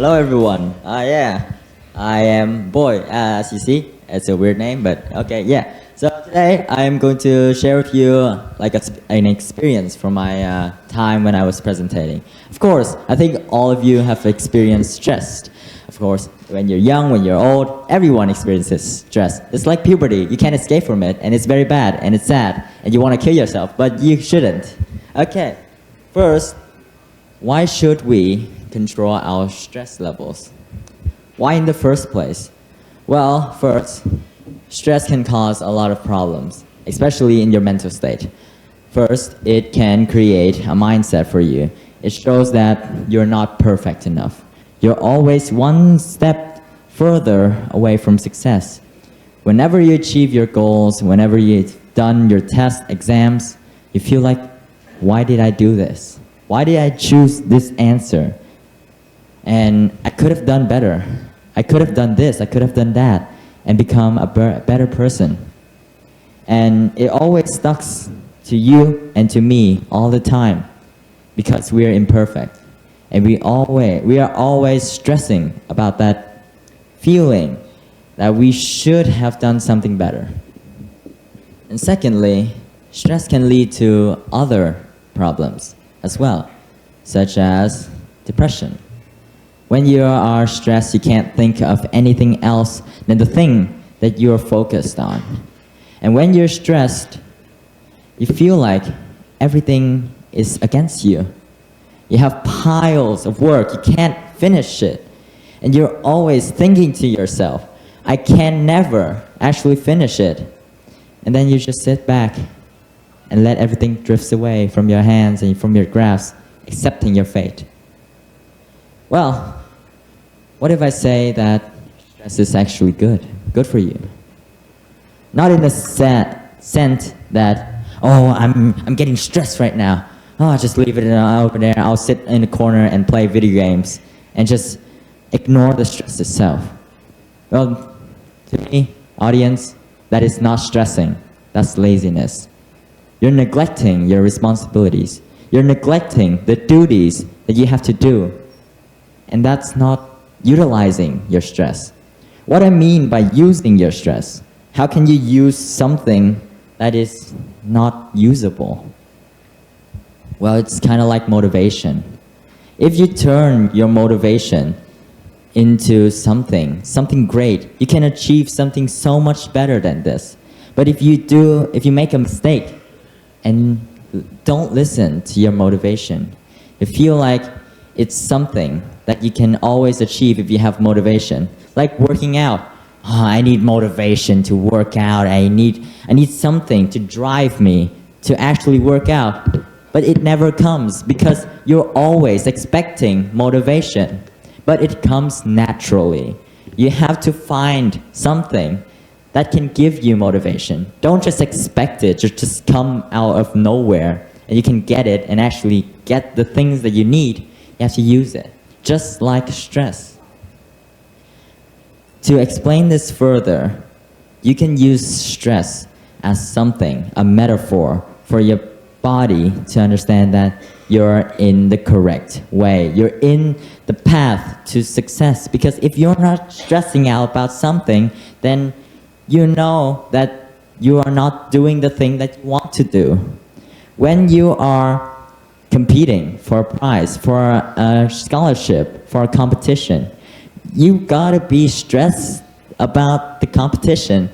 Hello everyone. Yeah, I am Boy. As you see, it's a weird name, but okay, yeah. So today I am going to share with you like an experience from my time when I was presenting. Of course, I think all of you have experienced stress. Of course, when you're young, when you're old, everyone experiences stress. It's like puberty. You can't escape from it, and it's very bad, and it's sad, and you want to kill yourself, but you shouldn't. Okay, first, why should we control our stress levels? Why in the first place? Well, first, stress can cause a lot of problems, especially in your mental state. First, it can create a mindset for you. It shows that you're not perfect enough. You're always one step further away from success. Whenever you achieve your goals, whenever you've done your test exams, you feel like, why did I do this? Why did I choose this answer? And I could have done better. I could have done this, I could have done that, and become a better person. And it always stuck to you and to me all the time because we are imperfect. And we are always stressing about that feeling that we should have done something better. And secondly, stress can lead to other problems as well, such as depression. When you are stressed, you can't think of anything else than the thing that you are focused on. And when you're stressed, you feel like everything is against you. You have piles of work, you can't finish it. And you're always thinking to yourself, I can never actually finish it. And then you just sit back and let everything drift away from your hands and from your grasp, accepting your fate. Well, what if I say that stress is actually good for you? Not in the sense that, oh, I'm getting stressed right now. Oh, just leave it over there. I'll sit in the corner and play video games and just ignore the stress itself. Well, to me, audience, that is not stressing. That's laziness. You're neglecting your responsibilities. You're neglecting the duties that you have to do. And that's not utilizing your stress. What I mean by using your stress, how can you use something that is not usable? Well, it's kind of like motivation. If you turn your motivation into something great, you can achieve something so much better than this. But if you make a mistake and don't listen to your motivation, you feel like it's something that you can always achieve if you have motivation. Like working out. Oh, I need motivation to work out. I need something to drive me to actually work out. But it never comes because you're always expecting motivation. But it comes naturally. You have to find something that can give you motivation. Don't just expect it to just come out of nowhere and you can get it and actually get the things that you need. You have to use it. Just like stress. To explain this further, you can use stress as something, a metaphor for your body to understand that you're in the correct way. You're in the path to success. Because if you're not stressing out about something, then you know that you are not doing the thing that you want to do. When you are competing for a prize, for a scholarship, for a competition, you gotta be stressed about the competition.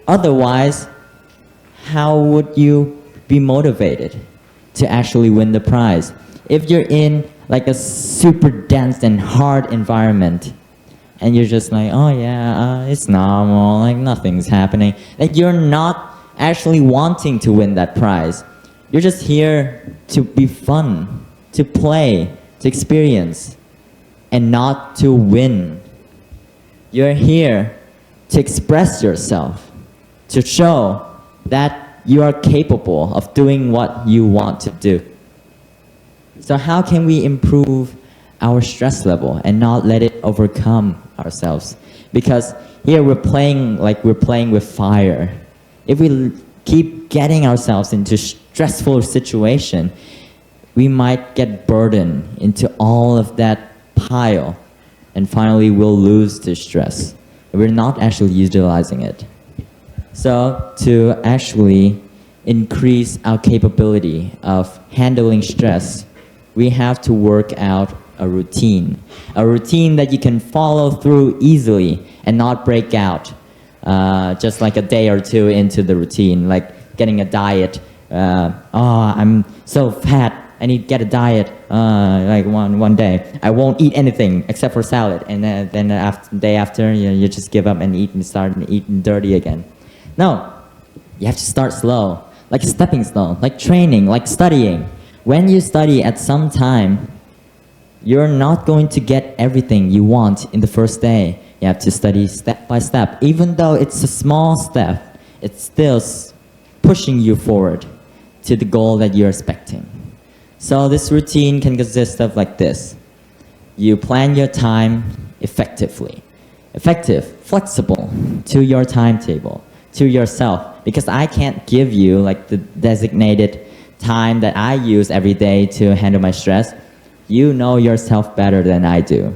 Otherwise, how would you be motivated to actually win the prize? If you're in like a super dense and hard environment and you're just like, oh yeah, it's normal, like nothing's happening, like you're not actually wanting to win that prize. You're just here to be fun, to play, to experience, and not to win. You're here to express yourself, to show that you are capable of doing what you want to do. So how can we improve our stress level and not let it overcome ourselves? Because here we're playing with fire. If we keep getting ourselves into stressful situation, we might get burdened into all of that pile and finally we'll lose the stress. We're not actually utilizing it. So to actually increase our capability of handling stress, we have to work out a routine that you can follow through easily and not break out just like a day or two into the routine, like getting a diet. I'm so fat, I need to get a diet. Like one day, I won't eat anything except for salad, and then the day after, you just give up and eat and start eating dirty again. No, you have to start slow, like a stepping stone, like training, like studying. When you study at some time, you're not going to get everything you want in the first day. You have to study step by step. Even though it's a small step, it's still pushing you forward to the goal that you're expecting. So this routine can consist of like this. You plan your time effectively. Effective, flexible to your timetable, to yourself. Because I can't give you like the designated time that I use every day to handle my stress. You know yourself better than I do.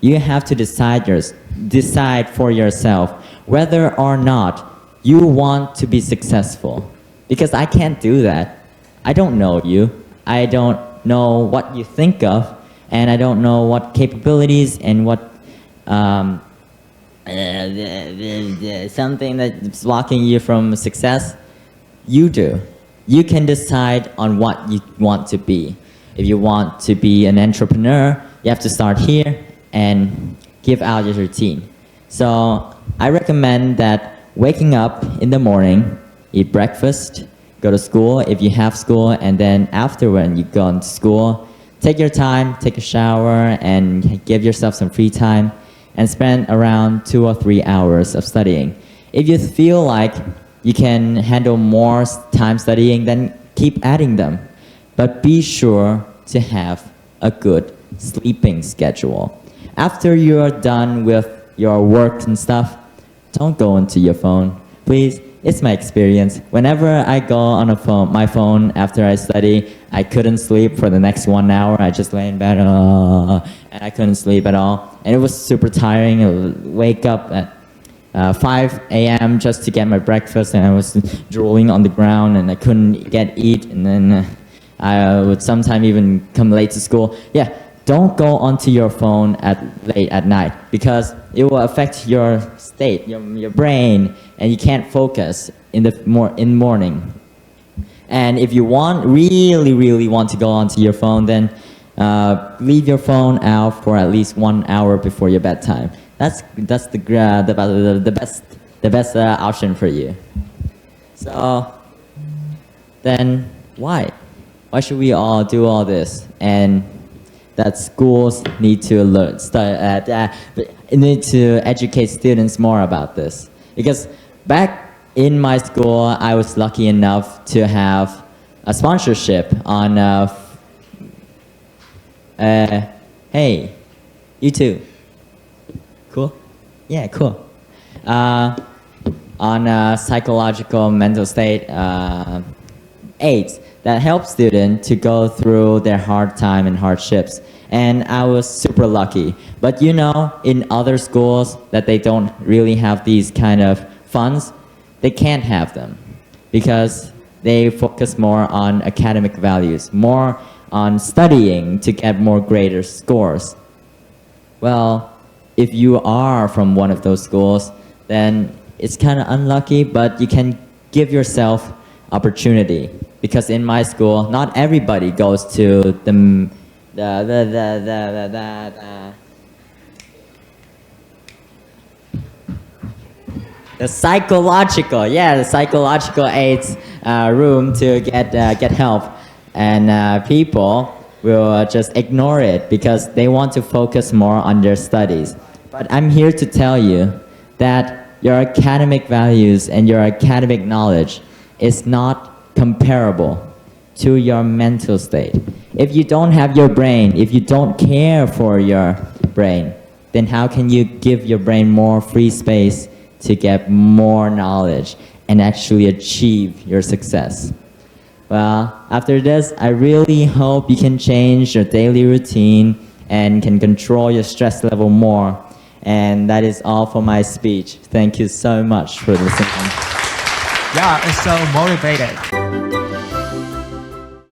You have to decide for yourself whether or not you want to be successful. Because I can't do that. I don't know you. I don't know what you think of, and I don't know what capabilities and what something that's blocking you from success. You do. You can decide on what you want to be. If you want to be an entrepreneur, you have to start here and give out your routine. So I recommend that waking up in the morning, eat breakfast, go to school if you have school, and then after when you go into school, take your time, take a shower, and give yourself some free time, and spend around 2 or 3 hours of studying. If you feel like you can handle more time studying, then keep adding them. But be sure to have a good sleeping schedule. After you're done with your work and stuff, don't go into your phone. Please, it's my experience. Whenever I go on my phone after I study, I couldn't sleep for the next 1 hour. I just lay in bed and I couldn't sleep at all. And it was super tiring. I would wake up at 5 a.m. just to get my breakfast, and I was drooling on the ground and I couldn't eat, and then I would sometimes even come late to school. Yeah, don't go onto your phone late at night, because it will affect your state, your brain, and you can't focus in the morning. And if you really want to go onto your phone, then leave your phone out for at least 1 hour before your bedtime. That's the best option for you. So then why should we all do all this? And that schools need to need to educate students more about this. Because back in my school, I was lucky enough to have a sponsorship on hey, you too. Cool? Yeah, cool. On psychological mental state aids that help students to go through their hard time and hardships. And I was super lucky. But you know, in other schools that they don't really have these kind of funds, they can't have them because they focus more on academic values, more on studying to get more greater scores. Well, if you are from one of those schools, then it's kind of unlucky, but you can give yourself opportunity. Because in my school, not everybody goes to the psychological aids room to get help, and people will just ignore it because they want to focus more on their studies. But I'm here to tell you that your academic values and your academic knowledge is not comparable to your mental state. If you don't have your brain, if you don't care for your brain, then how can you give your brain more free space to get more knowledge and actually achieve your success? Well, after this, I really hope you can change your daily routine and can control your stress level more. And that is all for my speech. Thank you so much for listening. Yeah, it's so motivated.